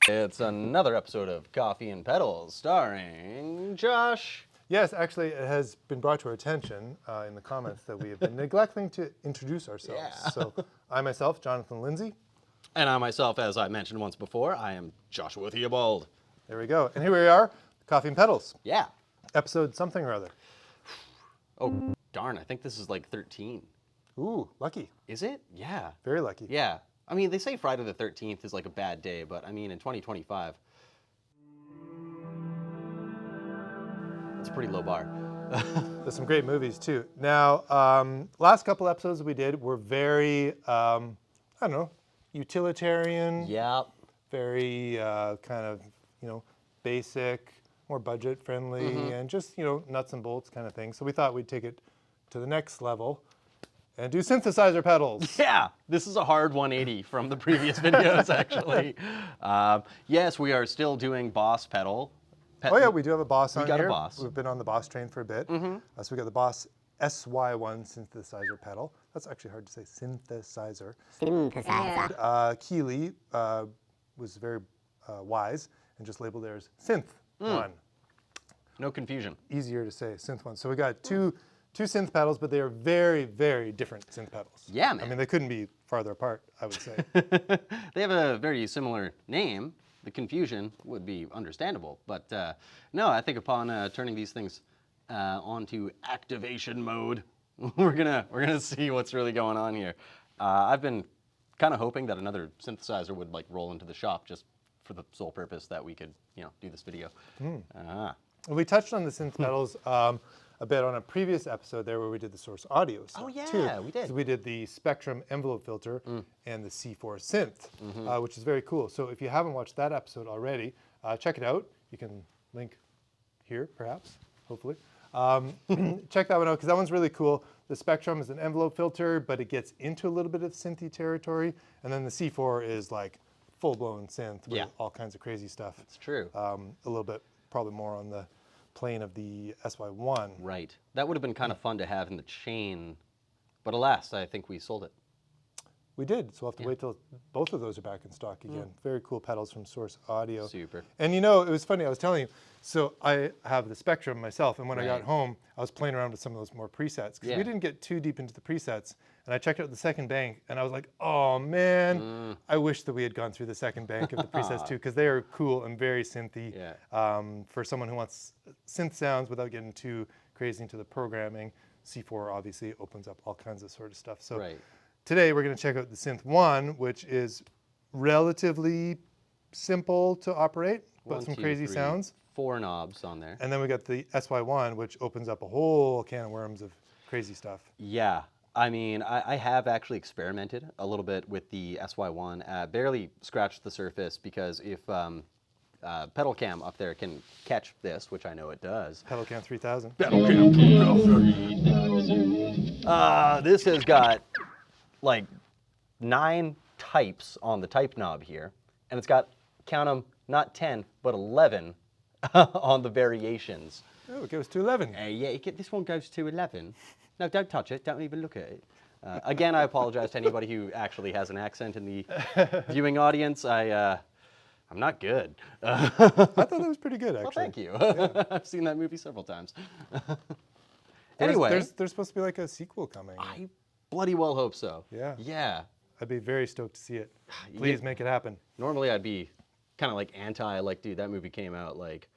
It's another episode of Coffee and Pedals, starring Josh. Yes, actually, it has been brought to our attention in the comments that we have been neglecting to introduce ourselves. Yeah. So I myself, Jonathan Lindsay. And I myself, as I mentioned once before, I am Joshua Theobald. There we go. And here we are, Coffee and Pedals, Yeah. episode something or other. Oh, darn, I think this is like 13. Ooh, lucky. Is it? Yeah. Very lucky. Yeah. I mean, they say Friday the 13th is like a bad day, but I mean, in 2025, it's a pretty low bar. There's some great movies, too. Now, last couple episodes we did were very, I don't know, utilitarian. Yep. Very kind of, basic, more budget-friendly, and just, nuts and bolts kind of thing. So we thought we'd take it to the next level and do synthesizer pedals. Yeah, this is a hard 180 from the previous videos, actually. Yes, we are still doing Boss pedal. Oh yeah, we do have a Boss on here. We got a Boss. We've been on the Boss train for a bit. So we got the Boss SY-1 synthesizer pedal. That's actually hard to say, synthesizer. Keeley was very wise and just labeled theirs Synth-1. No confusion. Easier to say, Synth-1. So we got two synth pedals, but they are very, very different synth pedals. Yeah, man. I mean, they couldn't be farther apart, I would say. They have a very similar name. The confusion would be understandable, but no, I think upon turning these things onto activation mode, we're gonna see what's really going on here. I've been kind of hoping that another synthesizer would like roll into the shop just for the sole purpose that we could, do this video. We touched on the synth pedals a bit on a previous episode there where we did the source audio stuff. Oh yeah, too. we did. So we did the Spectrum envelope filter and the C4 synth, which is very cool. So if you haven't watched that episode already, check it out. You can link here, perhaps, hopefully. Check that one out because that one's really cool. The Spectrum is an envelope filter, but it gets into a little bit of synthy territory, and then the C4 is like full-blown synth with all kinds of crazy stuff. It's true. A little bit, probably more on the plane of the SY-1. Right. That would have been kind of fun to have in the chain, but alas, I think we sold it. We did, so we'll have to wait till both of those are back in stock again. Very cool pedals from Source Audio. Super. And it was funny, I was telling you, so I have the Spectrum myself, and when I got home, I was playing around with some of those more presets, because we didn't get too deep into the presets, and I checked out the second bank, and I was like, oh man, I wish that we had gone through the second bank of the presets too, because they are cool and very synthy. For someone who wants synth sounds without getting too crazy into the programming, C4 obviously opens up all kinds of sort of stuff. So today we're going to check out the Synth-1, which is relatively simple to operate, but some crazy sounds. 4 knobs on there. And then we got the SY-1, which opens up a whole can of worms of crazy stuff. Yeah, I mean, I have actually experimented a little bit with the SY-1, barely scratched the surface because if Pedal Cam up there can catch this, which I know it does. Pedal Cam 3000. Pedal Cam 3000. This has got like 9 types on the type knob here, and it's got, count them, not 10, but 11 on the variations. Oh, it goes to 11. Yeah, this one goes to 11. No, don't touch it. Don't even look at it. Again, I apologize to anybody who actually has an accent in the viewing audience. I'm not good. I thought that was pretty good, actually. Well, thank you. Yeah. I've seen that movie several times. Anyway. There's supposed to be like a sequel coming. I bloody well hope so. Yeah. Yeah. I'd be very stoked to see it. Please make it happen. Normally I'd be kind of like anti, like, dude, that movie came out like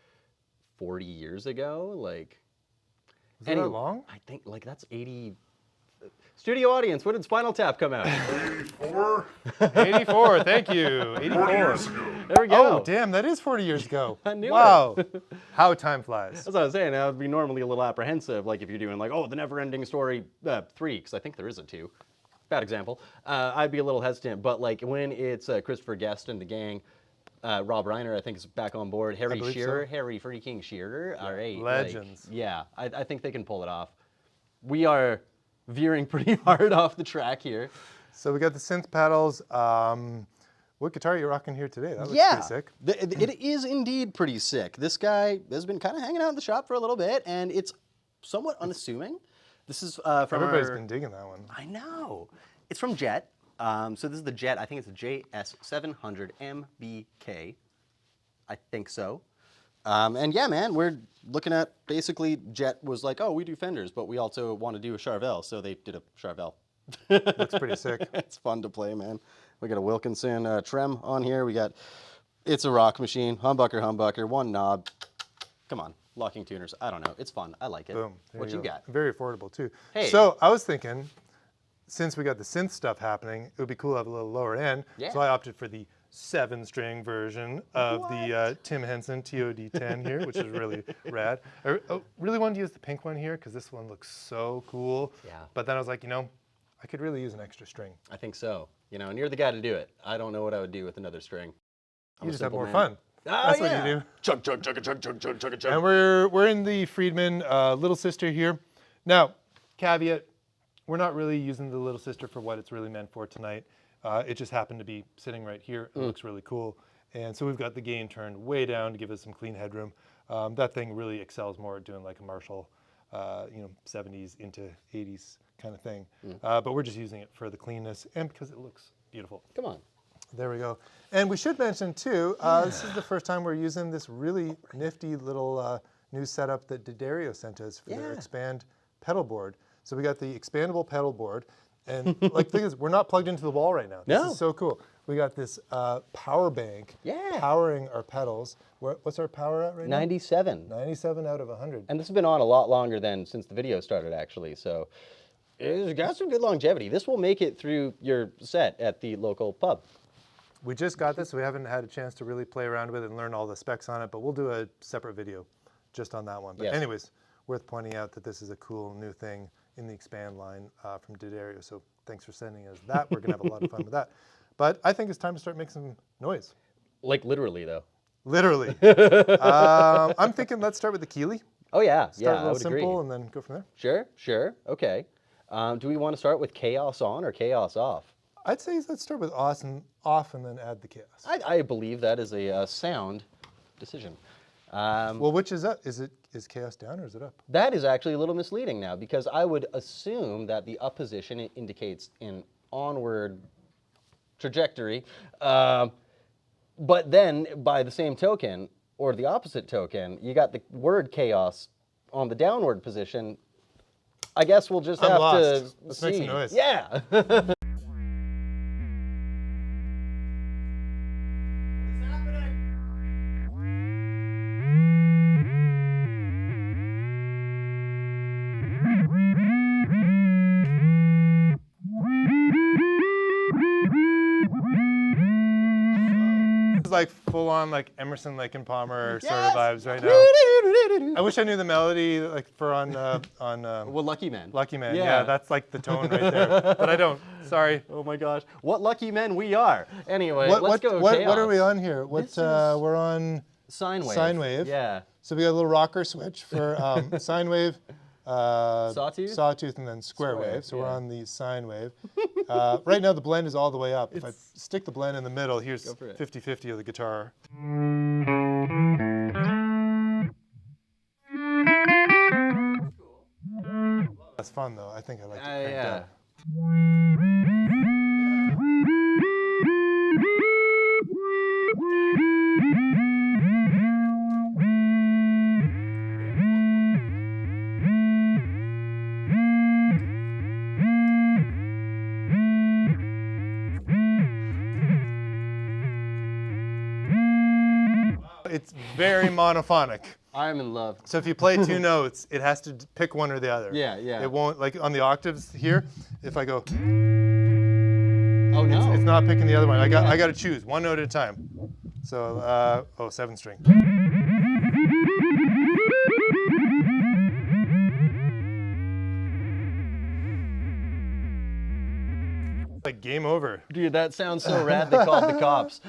40 years ago. Like, was it that long? I think like that's 80. Studio audience, when did Spinal Tap come out? 84. 84, thank you. 84. 40 years ago. There we go. Oh, damn, that is 40 years ago. I knew wow. How time flies. That's what I was saying. I would be normally a little apprehensive, like if you're doing like, oh, the Never-Ending Story 3, because I think there is a 2. Bad example. I'd be a little hesitant, but like when it's Christopher Guest and the gang, Rob Reiner, I think, is back on board. Harry Shearer, so. Harry freaking Shearer. All right. Legends. Like, yeah, I think they can pull it off. We are veering pretty hard off the track here. So we got the synth pedals. What guitar are you rocking here today? That looks pretty sick. It is indeed pretty sick. This guy has been kind of hanging out in the shop for a little bit, and it's somewhat unassuming. This is from Everybody's been digging that one. I know. It's from Jet. So this is the Jet. I think it's the JS-700 MBK. I think so. And yeah, man, we're looking at basically Jet was like, oh, we do Fenders, but we also want to do a Charvel, so they did a Charvel. Looks pretty sick. It's fun to play, man. We got a Wilkinson trem on here. We got It's a Rock Machine, humbucker, one knob. Come on, locking tuners. I don't know. It's fun. I like it. Boom. What you go. got? Very affordable too. Hey. So I was thinking, since we got the synth stuff happening, it would be cool to have a little lower end. Yeah. So I opted for the 7-string version of the Tim Henson TOD10 here, which is really rad. I really wanted to use the pink one here because this one looks so cool. Yeah. But then I was like, you know, I could really use an extra string. I think so. You know, and you're the guy to do it. I don't know what I would do with another string. You just have more fun. Oh, That's yeah. what you do. Chug, chug, chug, chug, chug, chug, chug, chug. And we're in the Friedman little sister here. Now, caveat, we're not really using the little sister for what it's really meant for tonight. It just happened to be sitting right here. It looks really cool. And so we've got the gain turned way down to give us some clean headroom. That thing really excels more at doing like a Marshall, 70s into 80s kind of thing. But we're just using it for the cleanness and because it looks beautiful. Come on. There we go. And we should mention too, this is the first time we're using this really nifty little new setup that D'Addario sent us for their Expand pedal board. So we got the expandable pedal board. And like the thing is, we're not plugged into the wall right now. This is so cool. We got this power bank powering our pedals. What's our power at right 97. now? 97 out of 100. And this has been on a lot longer than since the video started, actually. So it's got some good longevity. This will make it through your set at the local pub. We just got this, so we haven't had a chance to really play around with it and learn all the specs on it, but we'll do a separate video just on that one. But anyways, worth pointing out that this is a cool new thing in the Expand line from D'Addario. So thanks for sending us that. We're gonna have a lot of fun with that. But I think it's time to start making some noise. Like literally, though. Literally. I'm thinking let's start with the Keeley. Oh yeah, Start I a little would simple agree. and then go from there. Sure, okay. Do we want to start with chaos on or chaos off? I'd say let's start with awesome off and then add the chaos. I believe that is a sound decision. Well, which is up? Is chaos down or is it up? That is actually a little misleading now because I would assume that the up position indicates an onward trajectory, but then by the same token or the opposite token, you got the word chaos on the downward position. I guess we'll just have to Let's see. make some noise. Yeah. Like full on like Emerson, Lake and Palmer sort of vibes right now. I wish I knew the melody like for on Well, Lucky Men. Lucky Man. Yeah, that's like the tone right there. But I don't. Sorry. Oh my gosh, what lucky men we are. Anyway, let's go. What chaos. are we on here? We're on Sine wave. sine wave. Yeah. So we got a little rocker switch for sine wave, Sawtooth, and then square Square, wave. So we're on the sine wave. Right now the blend is all the way up. If I stick the blend in the middle, here's 50-50 of the guitar. That's fun though. I think I like it cranked up. It's very monophonic. I'm in love. So if you play two notes, it has to pick one or the other. Yeah. It won't, like on the octaves here, if I go, Oh no. it's not picking the other one. I got to choose one note at a time. So, 7 string. Like game over. Dude, that sounds so rad. They called the cops.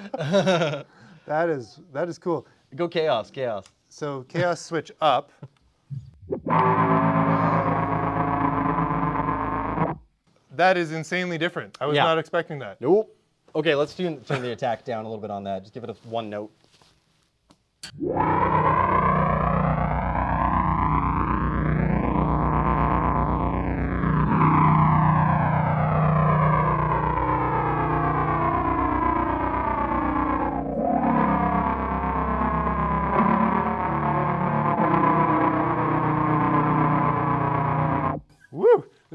That is cool. Go chaos. So chaos switch up. That is insanely different. I was not expecting that. Nope. Okay, let's turn the attack down a little bit on that. Just give it a one note.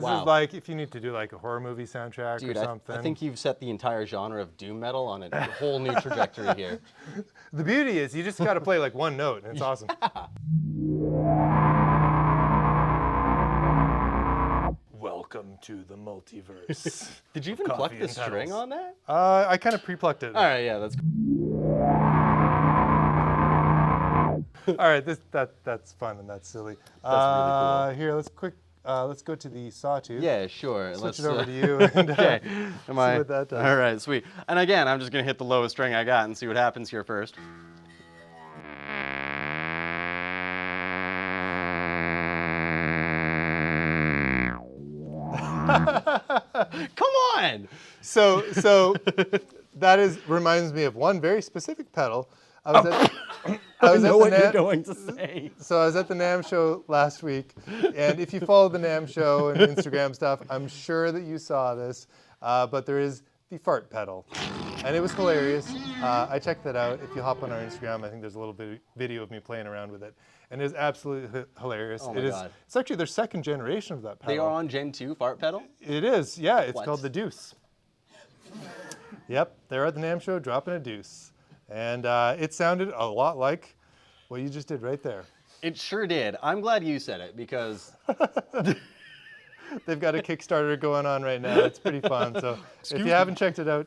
This Wow. is like if you need to do like a horror movie soundtrack Dude, or something. I think you've set the entire genre of doom metal on a whole new trajectory here. The beauty is you just got to play like one note, and it's awesome. Welcome to the multiverse. Did you even pluck Coffee the and string pedals. on that? I kind of pre-plucked it. All right, yeah, that's All right, that's fun and that's silly. That's really cool. Here, let's go to the sawtooth. Yeah, sure. Switch Let's it over to you. And, okay. see what that does. All right, sweet. And again, I'm just gonna hit the lowest string I got and see what happens here first. Come on! So that reminds me of one very specific pedal. I was at going to say. So I was at the NAMM show last week, and if you follow the NAMM show and Instagram stuff, I'm sure that you saw this, but there is the fart pedal, and it was hilarious. I checked that out. If you hop on our Instagram, I think there's a little bit of video of me playing around with it, and it is absolutely hilarious. Oh my God. It's actually their second generation of that pedal. They are on Gen 2 fart pedal? It is, yeah. It's What? called the Deuce. Yep, they're at the NAMM show dropping a Deuce, and it sounded a lot like what you just did right there. It sure did. I'm glad you said it because They've got a Kickstarter going on right now. It's pretty fun. So if you haven't checked it out,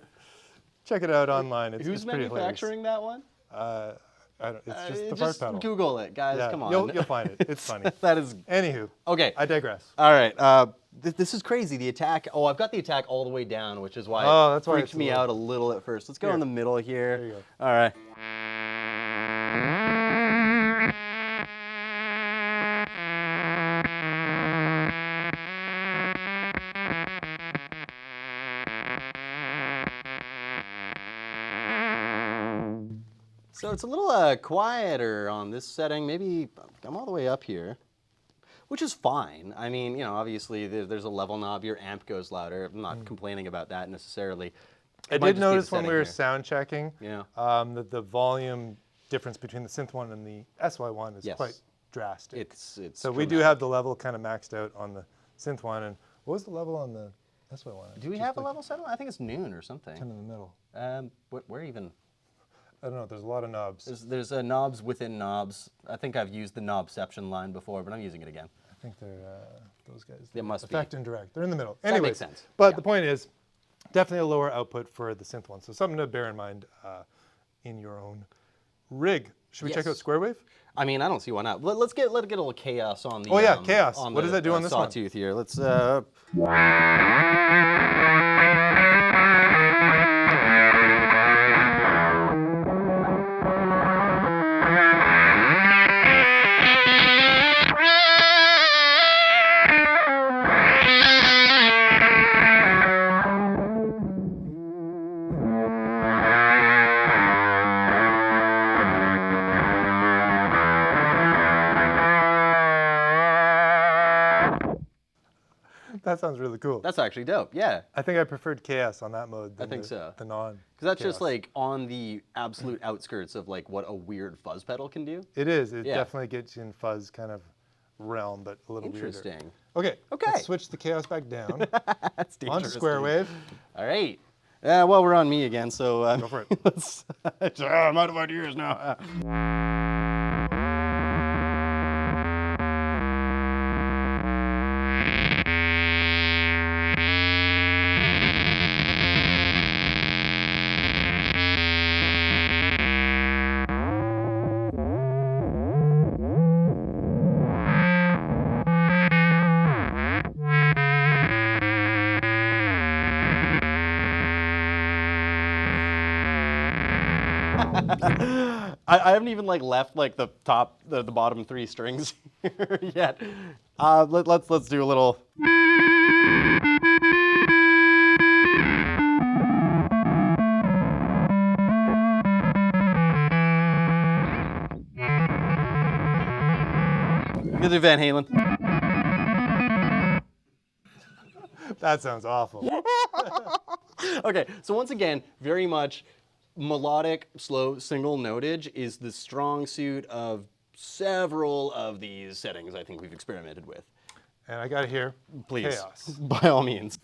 check it out online. It's who's pretty manufacturing that one? hilarious. It's just the Just fart pedal. Google it, guys. Yeah, Come on. You'll find it. It's funny. That is Anywho, okay. I digress. All right. This is crazy. The attack. Oh, I've got the attack all the way down, which is why That's it why freaked it's me a little- out a little at first. Let's go Here. in the middle here. There you go. All right. So it's a little quieter on this setting. Maybe I'm all the way up here, which is fine. I mean, obviously there's a level knob. Your amp goes louder. I'm not complaining about that necessarily. I It might did just be the notice when we setting were here. sound checking Yeah. that the volume difference between the Synth-1 and the SY-1 is Yes. quite drastic. It's So we do dramatic. have the level kind of maxed out on the Synth-1. And what was the level on the SY-1? Do we Just have a like level set? I think it's noon or something. 10 in the middle. Where even? I don't know. There's a lot of knobs. There's knobs within knobs. I think I've used the knobception line before, but I'm using it again. I think they're those guys. They must be. Effect and direct. They're in the middle. That Anyway, makes sense. But Yeah. the point is, definitely a lower output for the Synth-1. So something to bear in mind in your own rig. Should we check out Yes. Square Wave? I mean, I don't see why not. Let's get a little chaos on the. Oh, yeah, chaos. On What does that do on this one? sawtooth here. Let's. That sounds really cool. That's actually dope. Yeah. I think I preferred chaos on that mode than think so. the non. Because that's just chaos. like on the absolute outskirts of like what a weird fuzz pedal can do. It is. It Yeah. definitely gets you in fuzz kind of realm, but a little weirder. Interesting. Okay. Okay. Let's switch the chaos back down. That's On dangerous. to Square Wave. All right. Well, we're on me again, so Go for it. let's. I'm out of ideas now. I haven't even like left like the bottom three strings here yet. Let's do a little. Good to Van Halen. That sounds awful. Okay, so once again, very much melodic, slow, single notage is the strong suit of several of these settings I think we've experimented with. And I got it here. Please, Chaos. by all means.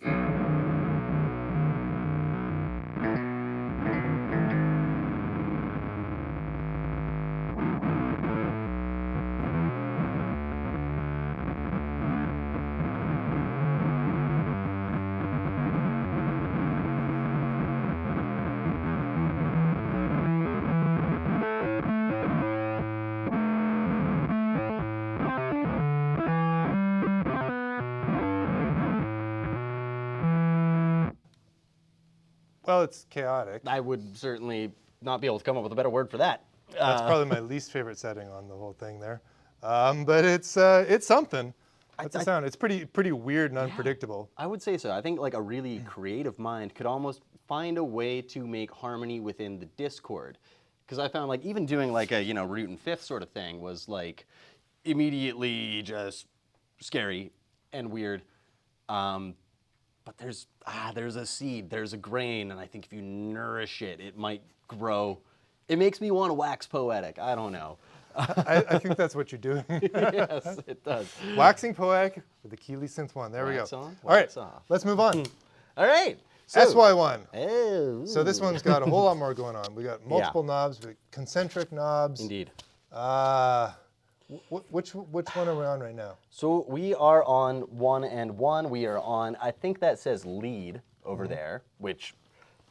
Well, it's chaotic. I would certainly not be able to come up with a better word for that. That's probably my least favorite setting on the whole thing there. But it's something. That's the sound. It's pretty weird and unpredictable. I would say so. I think like a really creative mind could almost find a way to make harmony within the Discord. Because I found like even doing like a, root and fifth sort of thing was like immediately just scary and weird. But there's a seed, there's a grain, and I think if you nourish it, it might grow. It makes me want to wax poetic. I don't know. I think that's what you're doing. Yes, it does. Waxing poetic with the Keeley Synth-1. There we go. Wax on, All right, wax off. let's move on. All right. SY-1. Oh. So this one's got a whole lot more going on. We got multiple knobs, we got concentric knobs. Indeed. Which one are we on right now? So we are on 1 and 1. We are on, I think that says lead over there, which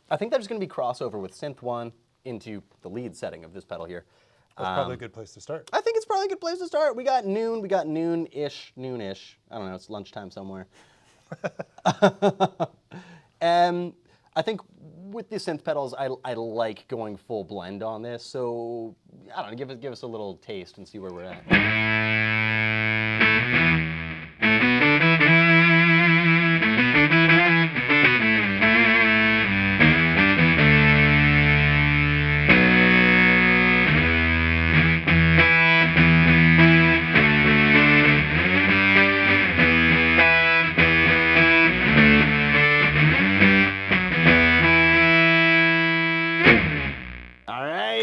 I think there's going to be crossover with Synth-1 into the lead setting of this pedal here. That's probably a good place to start. I think it's probably a good place to start. We got noon-ish. I don't know, it's lunchtime somewhere. I think with the synth pedals, I like going full blend on this. So I don't know, give us a little taste and see where we're at.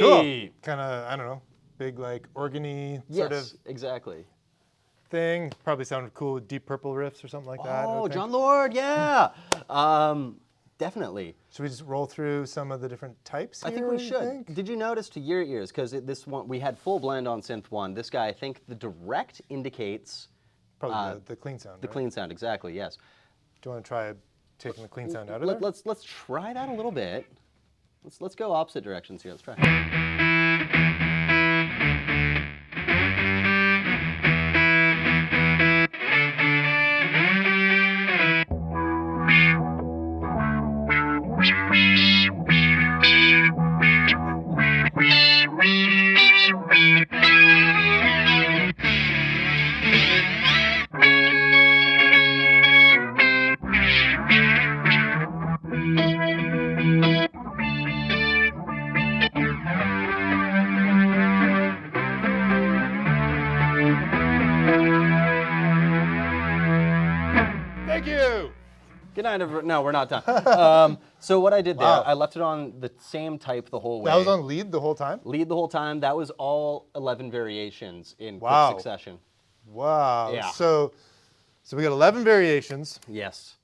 Cool. Kind of, I don't know, big like organy sort of exactly. thing. Probably sounded cool with Deep Purple riffs or something like that. Oh, John Lord, yeah. Definitely. Should we just roll through some of the different types here? I think we should. Did you notice to your ears, because this one, we had full blend on Synth-1. This guy, I think the direct indicates... Probably the clean sound, The clean sound, exactly, yes. Do you want to try taking the clean sound out of there? Let's try that a little bit. Let's go opposite directions here. Let's try. Thank you. Good night, everyone. No, we're not done. So what I did there, Wow. I left it on the same type the whole way. That was on lead the whole time? Lead the whole time. That was all 11 variations in quick Wow. succession. Wow. Yeah. So we got 11 variations. Yes.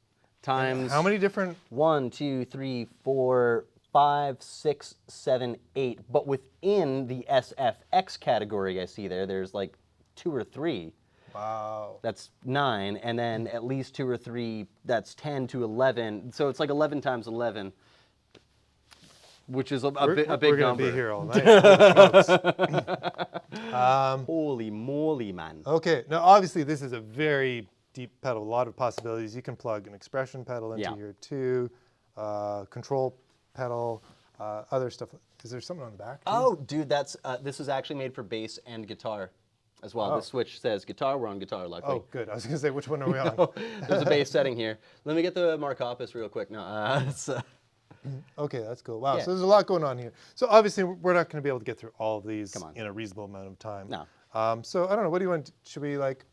Times... How many different? 1, 2, 3, 4, 5, 6, 7, 8. But within the SFX category I see there, there's like 2 or 3. Wow. That's 9, and then at least 2 or 3, that's 10 to 11. So it's like 11 times 11, which is a big We're number. going to be here all night. Holy smokes. Holy moly, man. Okay, now obviously this is a very deep pedal, a lot of possibilities. You can plug an expression pedal into Yeah. here too, control pedal, other stuff. Is there something on the back too? Oh, dude, that's this is actually made for bass and guitar as well. Oh. This switch says guitar, we're on guitar, luckily. Oh, good. I was going to say, which one are we on? No, there's a bass setting here. Let me get the Markopus real quick. No, it's, Okay, that's cool. Wow, Yeah. so there's a lot going on here. So obviously we're not going to be able to get through all of these Come on. in a reasonable amount of time. No. So I don't know, what do you want? Should we like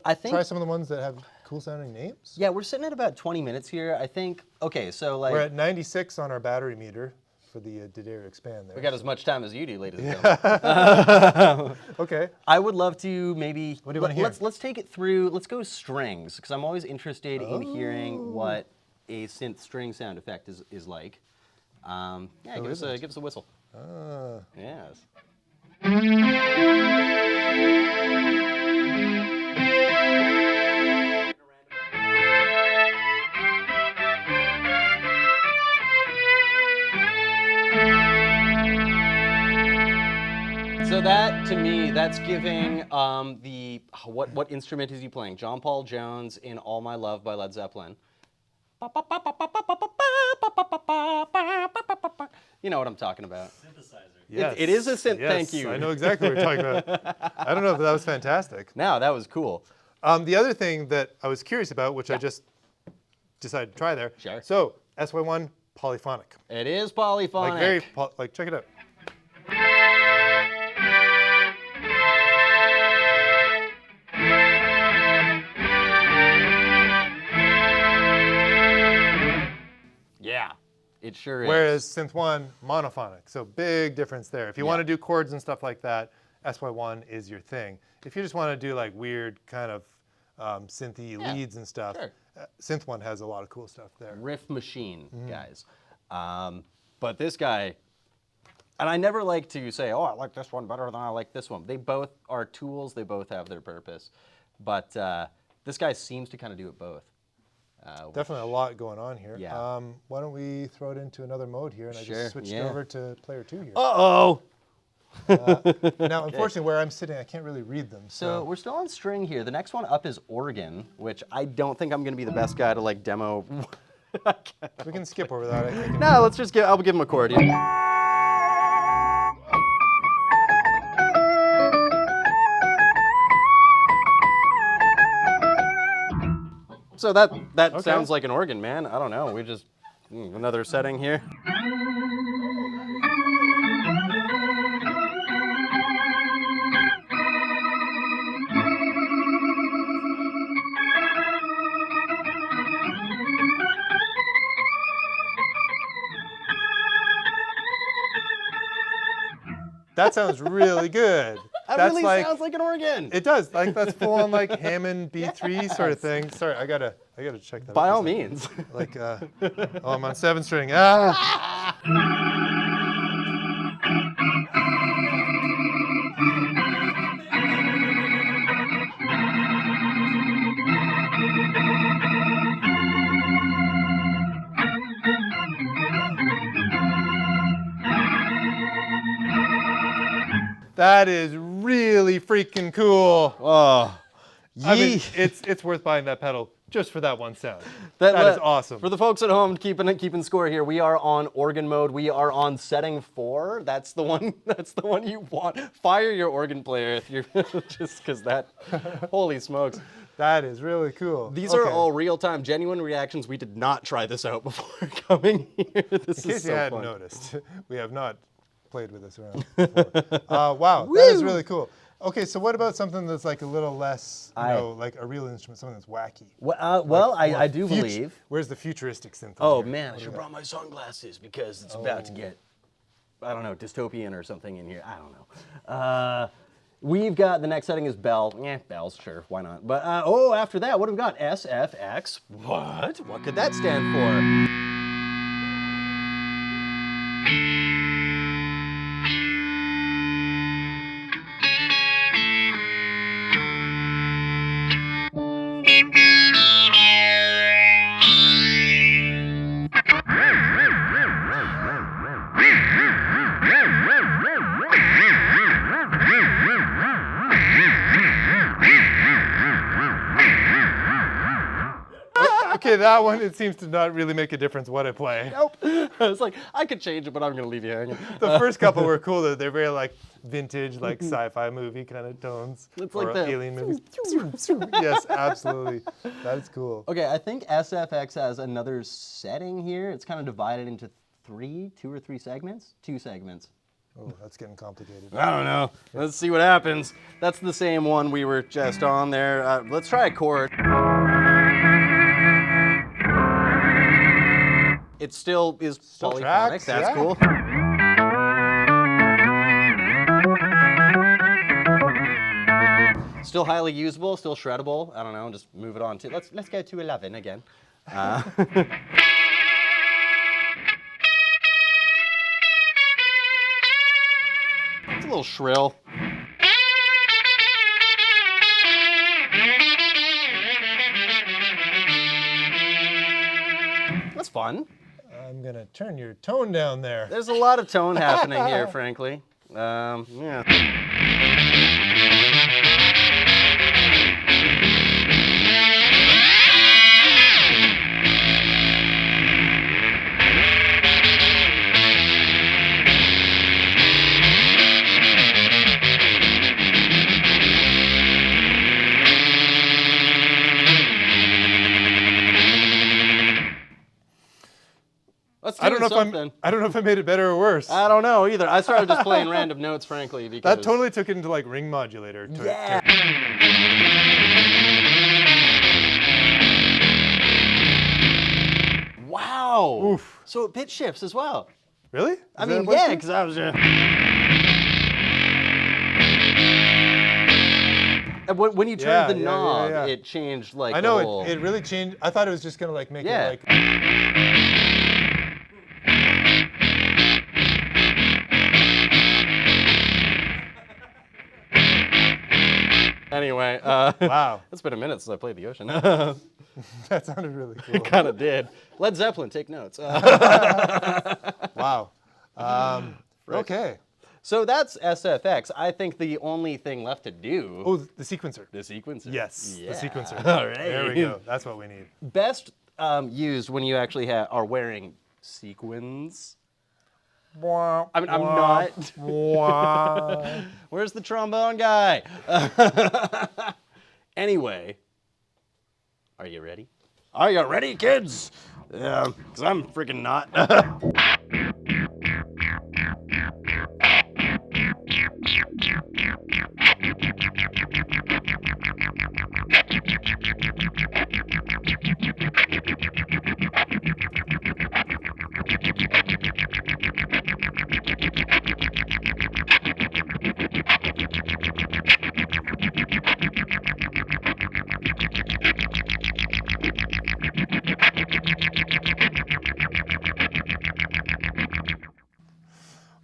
I think. try some of the ones that have cool sounding names? Yeah, we're sitting at about 20 minutes here. I think. Okay, so like. We're at 96 on our battery meter. for the Didere expand there. We got as much time as you do, ladies and gentlemen. Okay. I would love to maybe, What do you want to hear? let's take it through, let's go strings, because I'm always interested in hearing what a synth string sound effect is like. Yeah, give us a whistle. Yes. So that, to me, that's giving what instrument is he playing? John Paul Jones in All My Love by Led Zeppelin. You know what I'm talking about. Synthesizer. Yes. It is a synth, Yes, thank you. I know exactly what you're talking about. I don't know, but that was fantastic. No, that was cool. The other thing that I was curious about, which I just decided to try there. Sure. So SY-1 polyphonic. It is polyphonic. Like check it out. Yeah, it sure is. Whereas Synth-1 monophonic. So big difference there. If you want to do chords and stuff like that, SY-1 is your thing. If you just want to do like weird kind of synthy leads and stuff, sure. Synth-1 has a lot of cool stuff there. Riff machine, guys. But this guy, and I never like to say, oh, I like this one better than I like this one. They both are tools. They both have their purpose. But this guy seems to kind of do it both. Definitely a lot going on here. Yeah. Why don't we throw it into another mode here, and I Sure, just switched yeah. over to player 2 here. Uh-oh. Now, unfortunately, where I'm sitting, I can't really read them. So we're still on string here. The next one up is organ, which I don't think I'm going to be the best guy to like demo. We can skip over that. I think. No, let's just I'll give him a chord. So that sounds like an organ, man. I don't know. We just another setting here. That sounds really good. That That's really like, sounds like an organ. It does. Like that's full on like Hammond B3 sort of thing. Sorry, I gotta check that. By out. all means. Like, oh, I'm on 7 string. Ah. That is really freaking cool. Oh, I mean, it's worth buying that pedal just for that one sound. that is awesome. For the folks at home keeping score here, we are on organ mode. We are on setting 4. That's the one. That's the one you want. Fire your organ player if you're just because that. Holy smokes! That is really cool. These are all real-time, genuine reactions. We did not try this out before coming here. This In is case so you hadn't fun. noticed, we have not played with this around before. Wow, that is really cool. Okay, so what about something that's like a little less, like a real instrument, something that's wacky? Well, I do believe. Where's the futuristic synth? Oh man, I should have brought my sunglasses because it's about to get, I don't know, dystopian or something in here. I don't know. We've got, the next setting is bell. Bells, sure, why not? But, after that, what do we got? SFX. What? What could that stand for? Okay, that one, it seems to not really make a difference what I play. Nope. I was like, I could change it, but I'm going to leave you hanging. The first couple were cool, though. They're very like vintage, like sci-fi movie kind of tones. It's or like the alien movies. Yes, absolutely. That is cool. Okay, I think SFX has another setting here. It's kind of divided into two or three segments? 2 segments. Oh, that's getting complicated. I don't know. Let's see what happens. That's the same one we were just on there. Let's try a chord. It still is polyphonic. tracks, That's yeah. cool. Still highly usable, still shreddable. I don't know, just move it on to, let's go to 11 again. It's a little shrill. That's fun. I'm gonna turn your tone down there. There's a lot of tone happening here, frankly. Yeah. Let's I don't know something. I don't know if I made it better or worse. I don't know either. I started just playing random notes, frankly, because That totally took it into like ring modulator. Yeah. Wow. Oof. So it pitch shifts as well. Really? Is I that mean, what's yeah, good? because I was. And when you turned the knob, it changed like. I know the whole... it really changed. I thought it was just gonna like make Yeah. it like. Anyway, Wow. it's been a minute since I played the ocean. That sounded really cool. Kind of did. Led Zeppelin, take notes. Wow. Okay. So that's SFX. I think the only thing left to do. Oh, the sequencer. The sequencer. Yes, Yeah. the sequencer. All right. There we go. That's what we need. Best used when you actually are wearing sequins. I mean, I'm not. Where's the trombone guy? Anyway, are you ready? Are you ready, kids? Yeah, because I'm freaking not.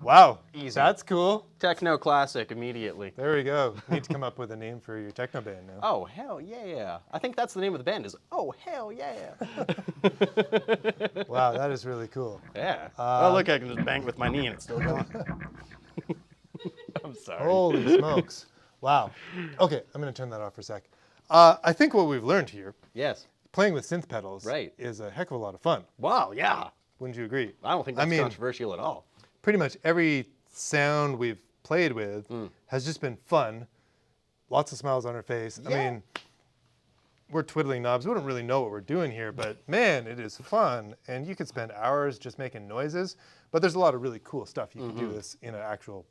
Wow. Easy. That's cool. Techno classic immedially. There we go. Need to come up with a name for your techno band now. Oh, hell yeah. I think that's the name of the band is Oh, hell yeah. Wow, that is really cool. Yeah. Oh, look, I can just bang with my knee and it's still going. I'm sorry. Holy smokes. Wow. Okay, I'm going to turn that off for a sec. I think what we've learned here, Yes. playing with synth pedals, Right. is a heck of a lot of fun. Wow, yeah. Wouldn't you agree? I don't think that's I mean, controversial at all. pretty much every sound we've played with has just been fun. Lots of smiles on our face. Yeah. I mean, we're twiddling knobs. We don't really know what we're doing here, but man, it is fun. And you could spend hours just making noises. But there's a lot of really cool stuff. You can do this in an actual,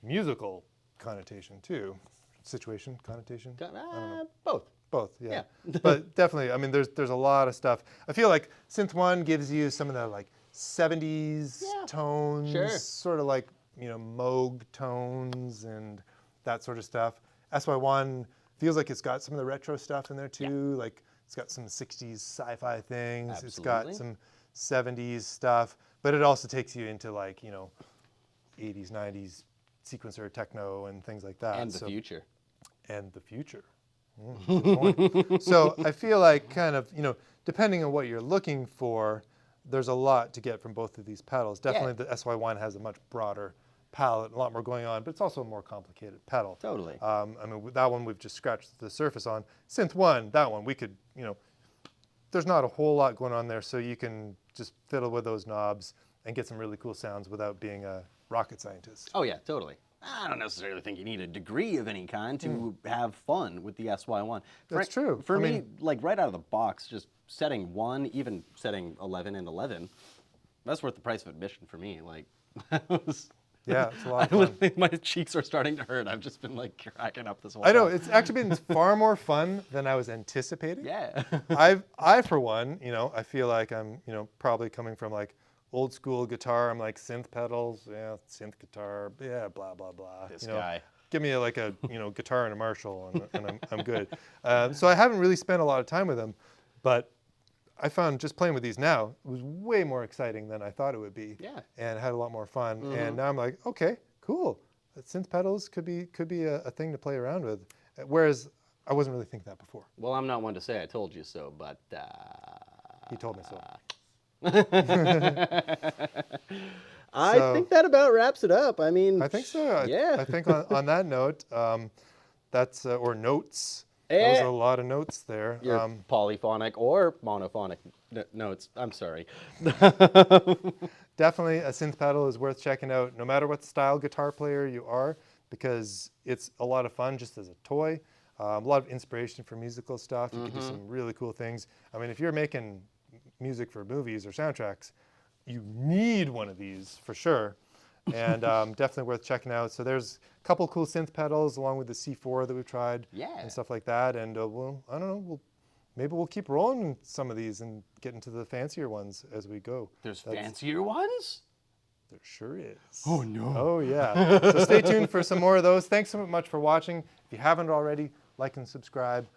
musical connotation too. Situation, connotation? I don't know. Both. Both, yeah. But definitely, I mean, there's a lot of stuff. I feel like Synth-1 gives you some of the like 70s tones, Sure. sort of like, Moog tones and that sort of stuff. SY-1 feels like it's got some of the retro stuff in there too. Like it's got some 60s sci-fi things. Absolutely. It's got some 70s stuff, but it also takes you into like, 80s, 90s sequencer techno and things like that. And the future. And the future. Good point. So I feel like kind of, depending on what you're looking for, there's a lot to get from both of these pedals. Definitely the SY-1 has a much broader palette, a lot more going on, but it's also a more complicated pedal. Totally. I mean, with that one we've just scratched the surface on. Synth-1, that one, we could, there's not a whole lot going on there, so you can just fiddle with those knobs and get some really cool sounds without being a rocket scientist. Oh, yeah, totally. I don't necessarily think you need a degree of any kind to have fun with the SY-1. That's true. For I me, mean, like right out of the box, just setting 1, even setting 11 and 11, that's worth the price of admission for me. Like, Yeah, it's a lot of fun. My cheeks are starting to hurt. I've just been like cracking up this whole I know, time. it's actually been far more fun than I was anticipating. Yeah. I for one, I feel like I'm, probably coming from like old school guitar. I'm like synth pedals, yeah, synth guitar, yeah, blah, blah, blah. This guy. Give me like a, guitar and a Marshall and I'm good. So I haven't really spent a lot of time with them, but I found just playing with these now was way more exciting than I thought it would be. Yeah. And had a lot more fun. And now I'm like, okay, cool. Synth pedals could be a thing to play around with. Whereas I wasn't really thinking that before. Well, I'm not one to say I told you so, but He told me so. I think that about wraps it up. I mean, I think so. Yeah. I think on that note, that's or notes. There was a lot of notes there. Your polyphonic or monophonic notes. I'm sorry. Definitely a synth pedal is worth checking out, no matter what style guitar player you are, because it's a lot of fun just as a toy. A lot of inspiration for musical stuff. You can do some really cool things. I mean, if you're making music for movies or soundtracks, you need one of these for sure. And definitely worth checking out. So there's a couple cool synth pedals along with the C4 that we've tried and stuff like that. And I don't know, maybe we'll keep rolling some of these and get into the fancier ones as we go. There's fancier ones? There sure is. Oh, no. Oh, yeah. So stay tuned for some more of those. Thanks so much for watching. If you haven't already, like and subscribe.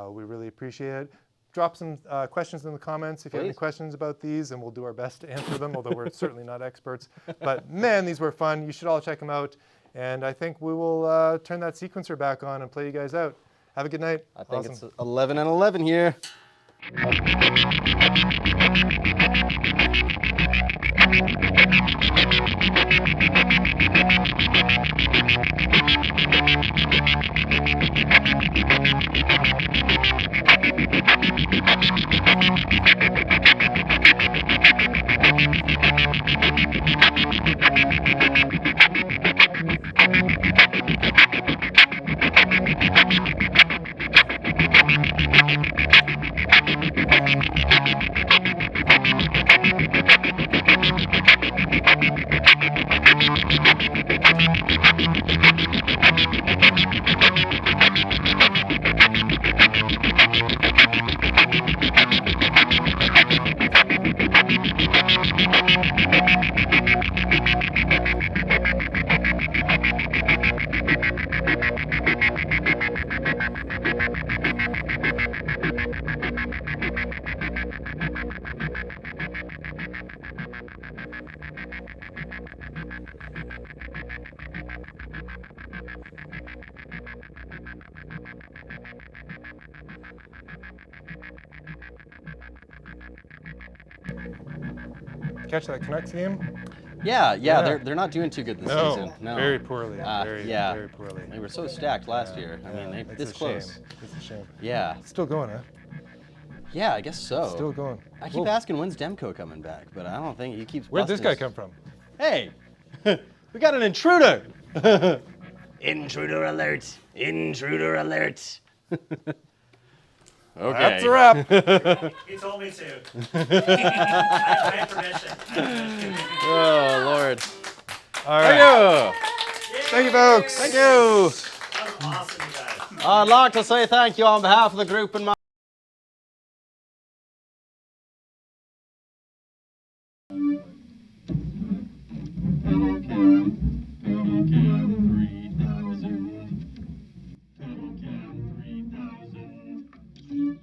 We really appreciate it. Drop some questions in the comments if you have any questions about these, and we'll do our best to answer them, although we're certainly not experts. But man, these were fun. You should all check them out. And I think we will turn that sequencer back on and play you guys out. Have a good night. I think it's 11 and 11 here. Catch that Canucks game? Yeah. They're not doing too good this season. No, very poorly. Very poorly. They were so stacked last year. I mean, they're this close. Shame. It's a shame. Yeah. It's still going, huh? Yeah, I guess so. Still going. I keep asking when's Demko coming back, but I don't think he keeps. Where'd this guy come from? Hey, we got an intruder. Intruder alert! Intruder alert! Okay. That's a wrap. He told me to. I have permission. Oh, Lord. All right. Thank you. Thank you, folks. Thank you. That was awesome, you guys. I'd like to say thank you on behalf of the group and my. Pedal cam 3000.